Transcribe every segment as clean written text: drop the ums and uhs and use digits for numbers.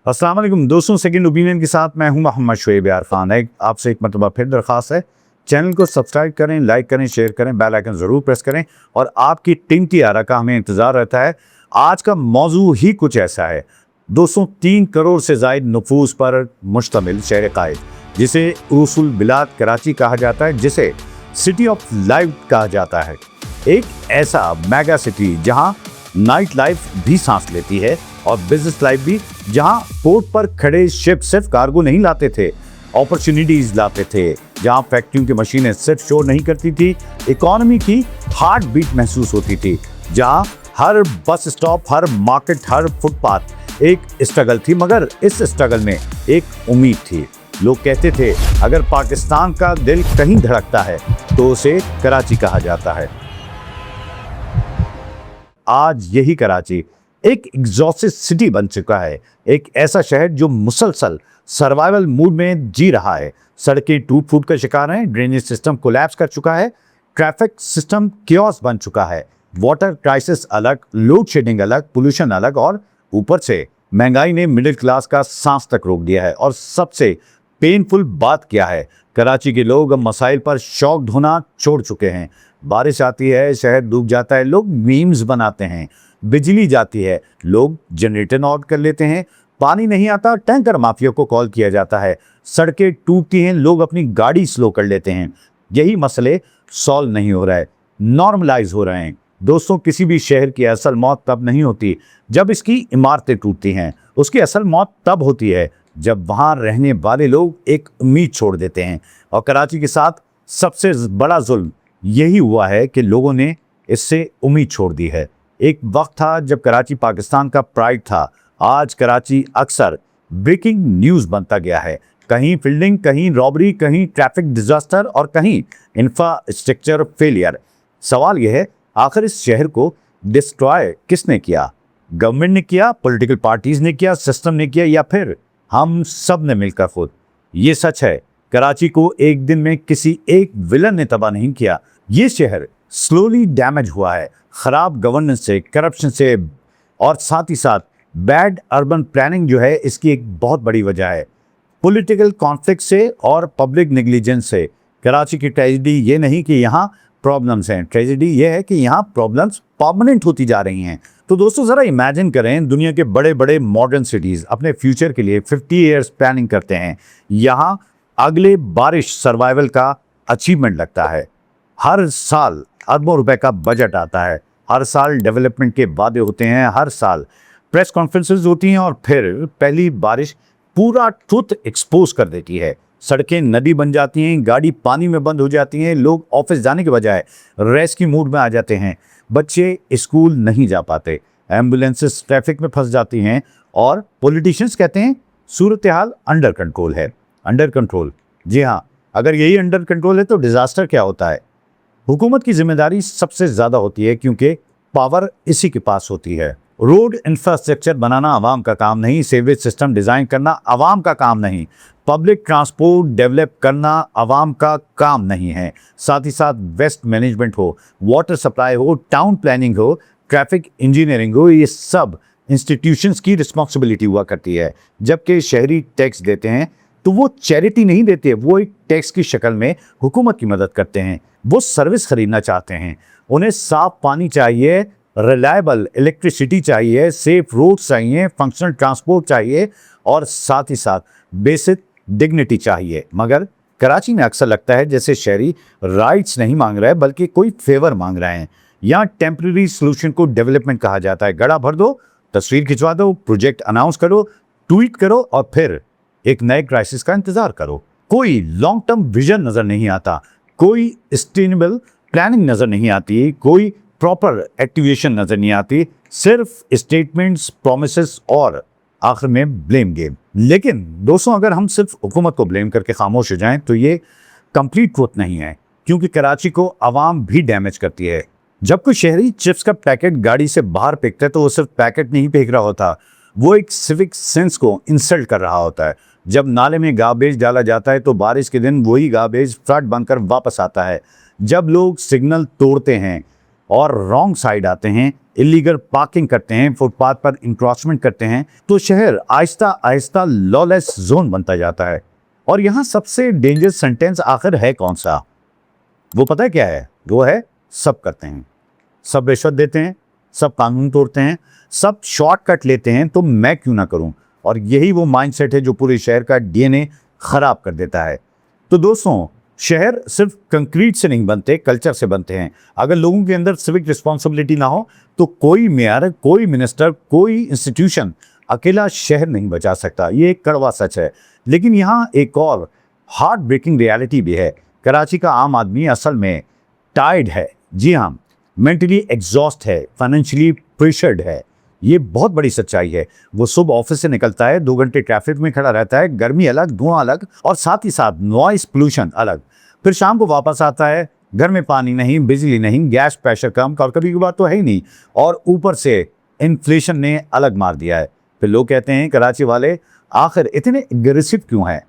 अस्सलाम वालेकुम दोस्तों, सेकंड ओपिनियन के साथ मैं हूं मोहम्मद शुएब यार खान। आपसे एक मरतबा फिर दरख्वास्त है, चैनल को सब्सक्राइब करें, लाइक करें, शेयर करें, बेल आइकन ज़रूर प्रेस करें और आपकी कीमती आरा का हमें इंतज़ार रहता है। आज का मौजू ही कुछ ऐसा है दोस्तों, 3 करोड़ से ज़ायद नफूस पर मुश्तमिल शहर कायद, जिसे उसूल बिलाद कराची कहा जाता है, जिसे सिटी ऑफ लाइफ कहा जाता है। एक ऐसा मेगा सिटी जहां नाइट लाइफ भी सांस लेती है और बिजनेस लाइफ भी, जहां पोर्ट पर खड़े शिप सिर्फ कार्गो नहीं लाते थे, अपॉर्चुनिटीज लाते थे, जहां फैक्ट्रियों की मशीनें सिर्फ शो नहीं करती थी, इकोनॉमी की हार्ट बीट महसूस होती थी, जहां हर बस स्टॉप, हर मार्केट, हर फुटपाथ एक स्ट्रगल थी, मगर इस स्ट्रगल में एक उम्मीद थी। लोग कहते थे अगर पाकिस्तान का दिल कहीं धड़कता है तो उसे कराची कहा जाता है। आज यही कराची एक एग्जॉस्टेड सिटी बन चुका है, एक ऐसा शहर जो मुसलसल सर्वाइवल मूड में जी रहा है। सड़कें टूट फूट का शिकार हैं, ड्रेनेज सिस्टम कोलैप्स कर चुका है, ट्रैफिक सिस्टम कियोस बन चुका है, वाटर क्राइसिस अलग, लोड शेडिंग अलग, पोल्यूशन अलग, और ऊपर से महंगाई ने मिडिल क्लास का सांस तक रोक दिया है। और सबसे पेनफुल बात क्या है, कराची के लोग अब मसाइल पर शौक होना छोड़ चुके हैं। बारिश आती है, शहर डूब जाता है, लोग मीम्स बनाते हैं। बिजली जाती है, लोग जनरेटर ऑन कर लेते हैं। पानी नहीं आता, टैंकर माफिया को कॉल किया जाता है। सड़कें टूटती हैं, लोग अपनी गाड़ी स्लो कर लेते हैं। यही मसले सॉल्व नहीं हो रहा है, नॉर्मलाइज हो रहे हैं। दोस्तों, किसी भी शहर की असल मौत तब नहीं होती जब इसकी इमारतें टूटती हैं, उसकी असल मौत तब होती है जब वहाँ रहने वाले लोग एक उम्मीद छोड़ देते हैं। और कराची के साथ सबसे बड़ा जुल्म यही हुआ है कि लोगों ने इससे उम्मीद छोड़ दी है। एक वक्त था जब कराची पाकिस्तान का प्राइड था, आज कराची अक्सर ब्रेकिंग न्यूज़ बनता गया है। कहीं फील्डिंग, कहीं रॉबरी, कहीं ट्रैफिक डिजास्टर और कहीं इंफ्रास्ट्रक्चर फेलियर। सवाल यह है, आखिर इस शहर को डिस्ट्रॉय किसने किया? गवर्नमेंट ने किया, पॉलिटिकल पार्टीज ने किया, सिस्टम ने किया, या फिर हम सब ने मिलकर खुद? ये सच है, कराची को एक दिन में किसी एक विलन ने तबाह नहीं किया। ये शहर स्लोली डैमेज हुआ है, खराब गवर्नेंस से, करप्शन से, और साथ ही साथ बैड अर्बन प्लानिंग जो है इसकी एक बहुत बड़ी वजह है। पॉलिटिकल कॉन्फ्लिक्ट से और पब्लिक नेग्लिजेंस से। कराची की ट्रेजेडी ये नहीं कि यहाँ प्रॉब्लम्स हैं, ट्रेजेडी ये है कि यहाँ प्रॉब्लम्स परमानेंट होती जा रही हैं। तो दोस्तों, ज़रा इमेजिन करें, दुनिया के बड़े बड़े मॉडर्न सिटीज़ अपने फ्यूचर के लिए 50 ईयर्स प्लानिंग करते हैं। यहाँ अगले बारिश सर्वाइवल का अचीवमेंट लगता है। हर साल अरबों रुपए का बजट आता है, हर साल डेवलपमेंट के वादे होते हैं, हर साल प्रेस कॉन्फ्रेंसेस होती हैं, और फिर पहली बारिश पूरा ट्रुथ एक्सपोज कर देती है। सड़कें नदी बन जाती हैं, गाड़ी पानी में बंद हो जाती हैं, लोग ऑफिस जाने के बजाय रेस्क्यू मूड में आ जाते हैं, बच्चे स्कूल नहीं जा पाते, एम्बुलेंसेस ट्रैफिक में फंस जाती हैं, और पॉलिटिशियंस कहते हैं सूरत हाल अंडर कंट्रोल है। अंडर कंट्रोल, जी हाँ, अगर यही अंडर कंट्रोल है तो डिजास्टर क्या होता है? हुकूमत की जिम्मेदारी सबसे ज़्यादा होती है, क्योंकि पावर इसी के पास होती है। रोड इंफ्रास्ट्रक्चर बनाना आवाम का काम नहीं, सीवेज सिस्टम डिज़ाइन करना आवाम का काम नहीं, पब्लिक ट्रांसपोर्ट डेवलप करना आवाम का काम नहीं है। साथ ही साथ वेस्ट मैनेजमेंट हो, वाटर सप्लाई हो, टाउन प्लानिंग हो, ट्रैफिक इंजीनियरिंग हो, ये सब इंस्टीट्यूशंस की रिस्पॉन्सिबिलिटी हुआ करती है। जबकि शहरी टैक्स देते हैं तो वो चैरिटी नहीं देते, वो एक टैक्स की शक्ल में हुकूमत की मदद करते हैं। वो सर्विस खरीदना चाहते हैं, उन्हें साफ पानी चाहिए, रिलायबल इलेक्ट्रिसिटी चाहिए, सेफ रोड चाहिए, फंक्शनल ट्रांसपोर्ट चाहिए, और साथ ही साथ बेसिक डिग्निटी चाहिए। मगर कराची में अक्सर लगता है जैसे शहरी राइट्स नहीं मांग रहे हैं, बल्कि कोई फेवर मांग रहे हैं। यहाँ टेम्प्रेरी सोल्यूशन को डेवलपमेंट कहा जाता है। गड़ा भर दो, तस्वीर खिंचवा दो, प्रोजेक्ट अनाउंस करो, ट्वीट करो, और फिर एक नए क्राइसिस का इंतजार करो। कोई लॉन्ग टर्म विजन नजर नहीं आता, कोई सस्टेनेबल प्लानिंग नजर नहीं आती, कोई प्रॉपर एक्टिवेशन नजर नहीं आती, सिर्फ स्टेटमेंट्स, प्रॉमिसेस और आखिर में ब्लेम गेम। लेकिन दोस्तों, अगर हम सिर्फ हुकूमत को ब्लेम करके खामोश हो जाएं तो ये कंप्लीट ट्रुथ नहीं है, क्योंकि कराची को आवाम भी डैमेज करती है। जब कोई शहरी चिप्स का पैकेट गाड़ी से बाहर फेंकता है तो वो सिर्फ पैकेट नहीं फेंक रहा होता, वो एक सिविक सेंस को इंसल्ट कर रहा होता है। जब नाले में गार्बेज डाला जाता है तो बारिश के दिन वही गार्बेज फ्लड बनकर वापस आता है। जब लोग सिग्नल तोड़ते हैं और रॉन्ग साइड आते हैं, इलीगल पार्किंग करते हैं, फुटपाथ पर इंक्रोचमेंट करते हैं, तो शहर आहिस्ता आहिस्ता लॉलेस जोन बनता जाता है। और यहाँ सबसे डेंजरस सेंटेंस आखिर है कौन सा? वो पता है क्या है? वो है सब करते हैं, सब रिश्वत देते हैं, सब कानून तोड़ते हैं, सब शॉर्टकट लेते हैं, तो मैं क्यों ना करूं। और यही वो माइंडसेट है जो पूरे शहर का डीएनए खराब कर देता है। तो दोस्तों, शहर सिर्फ कंक्रीट से नहीं बनते, कल्चर से बनते हैं। अगर लोगों के अंदर सिविक रिस्पॉन्सिबिलिटी ना हो तो कोई मेयर, कोई मिनिस्टर, कोई इंस्टीट्यूशन अकेला शहर नहीं बचा सकता। ये एक कड़वा सच है। लेकिन यहाँ एक और हार्ट ब्रेकिंग रियलिटी भी है। कराची का आम आदमी असल में टायर्ड है। जी हाँ, मेंटली एग्जॉस्ट है, फाइनेंशियली प्रेशर्ड है। ये बहुत बड़ी सच्चाई है। वो सुबह ऑफिस से निकलता है, 2 घंटे ट्रैफिक में खड़ा रहता है, गर्मी अलग, धुआं अलग, और साथ ही साथ नॉइस पोल्यूशन अलग। फिर शाम को वापस आता है, घर में पानी नहीं, बिजली नहीं, गैस प्रेशर कम, और कभी कभार तो है ही नहीं, और ऊपर से इन्फ्लेशन ने अलग मार दिया है। फिर लोग कहते हैं कराची वाले आखिर इतने एग्रेसिव क्यों हैं?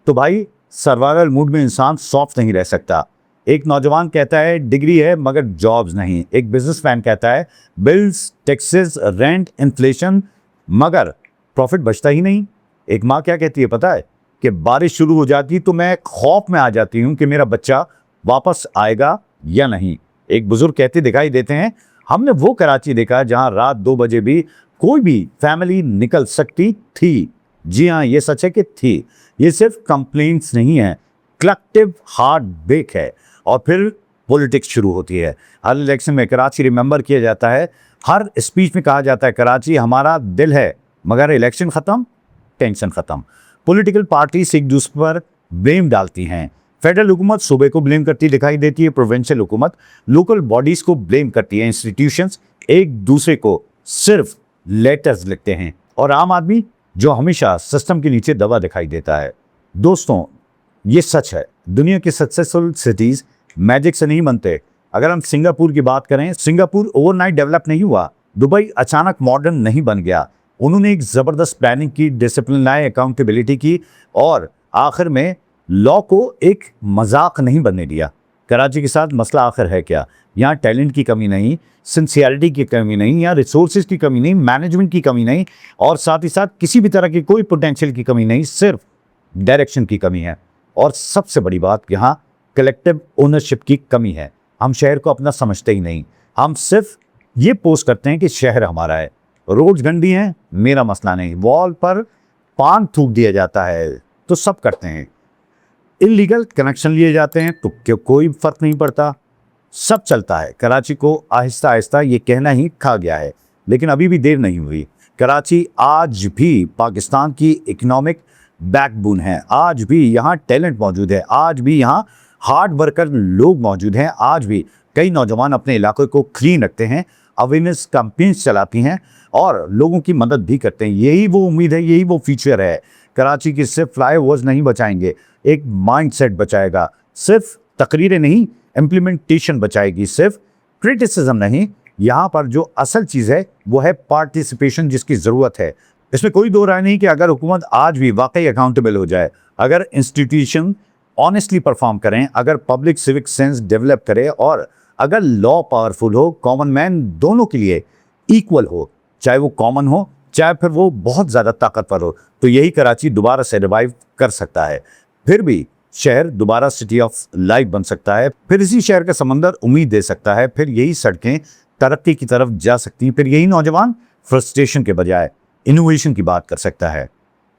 तो भाई, सर्वाइवल मूड में इंसान सॉफ्ट नहीं रह सकता। एक नौजवान कहता है डिग्री है मगर जॉब्स नहीं। एक बिजनेसमैन कहता है बिल्स, टैक्सेस, रेंट, इन्फ्लेशन, मगर प्रॉफिट बचता ही नहीं। एक माँ क्या कहती है पता है? कि बारिश शुरू हो जाती तो मैं खौफ में आ जाती हूँ कि मेरा बच्चा वापस आएगा या नहीं। एक बुजुर्ग कहते दिखाई देते हैं, हमने वो कराची देखा जहाँ रात 2 बजे भी कोई भी फैमिली निकल सकती थी। जी हाँ, ये सच है कि थी। ये सिर्फ कंप्लेंट्स नहीं है, कलेक्टिव हार्ट ब्रेक है। और फिर पॉलिटिक्स शुरू होती है। हर इलेक्शन में कराची रिमेंबर किया जाता है, हर स्पीच में कहा जाता है कराची हमारा दिल है, मगर इलेक्शन खत्म, टेंशन खत्म। पॉलिटिकल पार्टीज एक दूसरे पर ब्लेम डालती हैं। फेडरल हुकूमत सूबे को ब्लेम करती दिखाई देती है, प्रोविंशियल हुकूमत लोकल बॉडीज को ब्लेम करती है, इंस्टीट्यूशंस एक दूसरे को सिर्फ लेटर्स लिखते हैं, और आम आदमी जो हमेशा सिस्टम के नीचे दबा दिखाई देता है। दोस्तों, ये सच है। दुनिया की सक्सेसफुल सिटीज मैजिक से नहीं बनते। अगर हम सिंगापुर की बात करें, सिंगापुर ओवरनाइट डेवलप नहीं हुआ। दुबई अचानक मॉडर्न नहीं बन गया। उन्होंने एक ज़बरदस्त प्लानिंग की, डिसिप्लिन लाए, अकाउंटेबिलिटी की, और आखिर में लॉ को एक मजाक नहीं बनने दिया। कराची के साथ मसला आखिर है क्या? यहाँ टैलेंट की कमी नहीं, सिंसियरिटी की कमी नहीं, यहाँ रिसोर्सेज की कमी नहीं, मैनेजमेंट की कमी नहीं, और साथ ही साथ किसी भी तरह की कोई पोटेंशियल की कमी नहीं, सिर्फ डायरेक्शन की कमी है। और सबसे बड़ी बात, यहाँ कलेक्टिव ओनरशिप की कमी है। हम शहर को अपना समझते ही नहीं। हम सिर्फ ये पोस्ट करते हैं कि शहर हमारा है। रोड्स गंदी हैं, मेरा मसला नहीं। वॉल पर पान थूक दिया जाता है तो सब करते हैं। इलीगल कनेक्शन लिए जाते हैं तो क्यों कोई फर्क नहीं पड़ता, सब चलता है। कराची को आहिस्ता आहिस्ता ये कहना ही खा गया है, लेकिन अभी भी देर नहीं हुई। कराची आज भी पाकिस्तान की इकोनॉमिक बैकबोन है। आज भी यहाँ टैलेंट मौजूद है। आज भी यहाँ हार्ड वर्कर लोग मौजूद हैं। आज भी कई नौजवान अपने इलाके को क्लीन रखते हैं, अवेयरनेस कैंपेन्स चलाती हैं, और लोगों की मदद भी करते हैं। यही वो उम्मीद है, यही वो फ्यूचर है। कराची की सिर्फ फ्लाईओवर्स नहीं बचाएंगे, एक माइंडसेट बचाएगा। सिर्फ तकरीरें नहीं, इम्प्लीमेंटेशन बचाएगी। सिर्फ क्रिटिसिज्म नहीं, यहाँ पर जो असल चीज़ है वो है पार्टिसिपेशन, जिसकी ज़रूरत है। इसमें कोई दो राय नहीं कि अगर हुकूमत आज भी वाकई अकाउंटेबल हो जाए, अगर इंस्टीट्यूशन ऑनेस्टली परफॉर्म करें, अगर पब्लिक सिविक सेंस डेवलप करे, और अगर लॉ पावरफुल हो, कॉमन मैन दोनों के लिए इक्वल हो, चाहे वो कॉमन हो, चाहे फिर वो बहुत ज़्यादा ताकतवर हो, तो यही कराची दोबारा से रिवाइव कर सकता है। फिर भी शहर दोबारा सिटी ऑफ लाइफ बन सकता है। फिर इसी शहर का समंदर उम्मीद दे सकता है। फिर यही सड़कें तरक्की की तरफ जा सकती हैं। फिर यही नौजवान फ्रस्ट्रेशन के बजाय इनोवेशन की बात कर सकता है।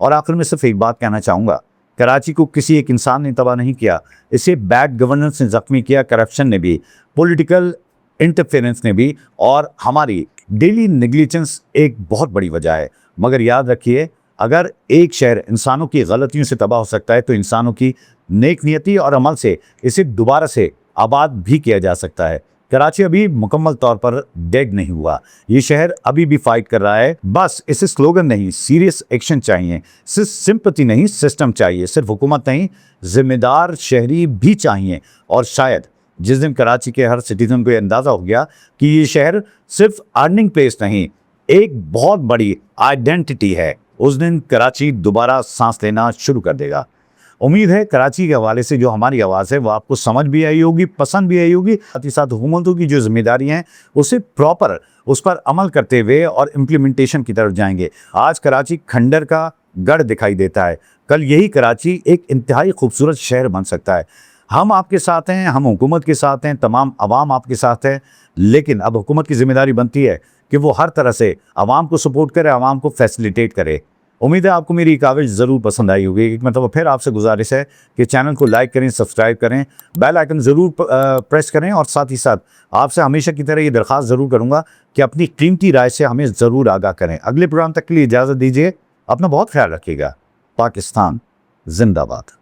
और आखिर में सिर्फ एक बात कहना चाहूँगा, कराची को किसी एक इंसान ने तबाह नहीं किया, इसे बैड गवर्नेंस ने जख्मी किया, करप्शन ने भी, पॉलिटिकल इंटरफेरेंस ने भी, और हमारी डेली नेग्लिजेंस एक बहुत बड़ी वजह है। मगर याद रखिए, अगर एक शहर इंसानों की गलतियों से तबाह हो सकता है, तो इंसानों की नेक नियति और अमल से इसे दोबारा से आबाद भी किया जा सकता है। कराची अभी मुकम्मल तौर पर डेड नहीं हुआ। ये शहर अभी भी फाइट कर रहा है। बस इसे स्लोगन नहीं, सीरियस एक्शन चाहिए। सिर्फ सिंपैथी नहीं, सिस्टम चाहिए। सिर्फ हुकूमत नहीं, जिम्मेदार शहरी भी चाहिए। और शायद जिस दिन कराची के हर सिटीजन को अंदाज़ा हो गया कि ये शहर सिर्फ अर्निंग प्लेस नहीं, एक बहुत बड़ी आइडेंटिटी है, उस दिन कराची दोबारा सांस लेना शुरू कर देगा। उम्मीद है कराची के हवाले से जो हमारी आवाज़ है वो आपको समझ भी आई होगी, पसंद भी आई होगी। साथ ही साथ हुकूमतों की जो जिम्मेदारी हैं उसे प्रॉपर उस पर अमल करते हुए और इम्प्लीमेंटेशन की तरफ जाएंगे। आज कराची खंडर का गढ़ दिखाई देता है, कल यही कराची एक इंतहाई खूबसूरत शहर बन सकता है। हम आपके साथ हैं, हम हुकूमत के साथ हैं, तमाम अवाम आपके साथ है, लेकिन अब हुकूमत की जिम्मेदारी बनती है कि वो हर तरह से अवाम को सपोर्ट करे, अवाम को फैसिलिटेट करे। उम्मीद है आपको मेरी काविश ज़रूर पसंद आई होगी। एक मतलब फिर आपसे गुजारिश है कि चैनल को लाइक करें, सब्सक्राइब करें, बेल आइकन ज़रूर प्रेस करें, और साथ ही साथ आपसे हमेशा की तरह ये दरख्वास्त ज़रूर करूँगा कि अपनी कीमती राय से हमें ज़रूर आगाह करें। अगले प्रोग्राम तक के लिए इजाज़त दीजिए, अपना बहुत ख्याल रखिएगा। पाकिस्तान जिंदाबाद।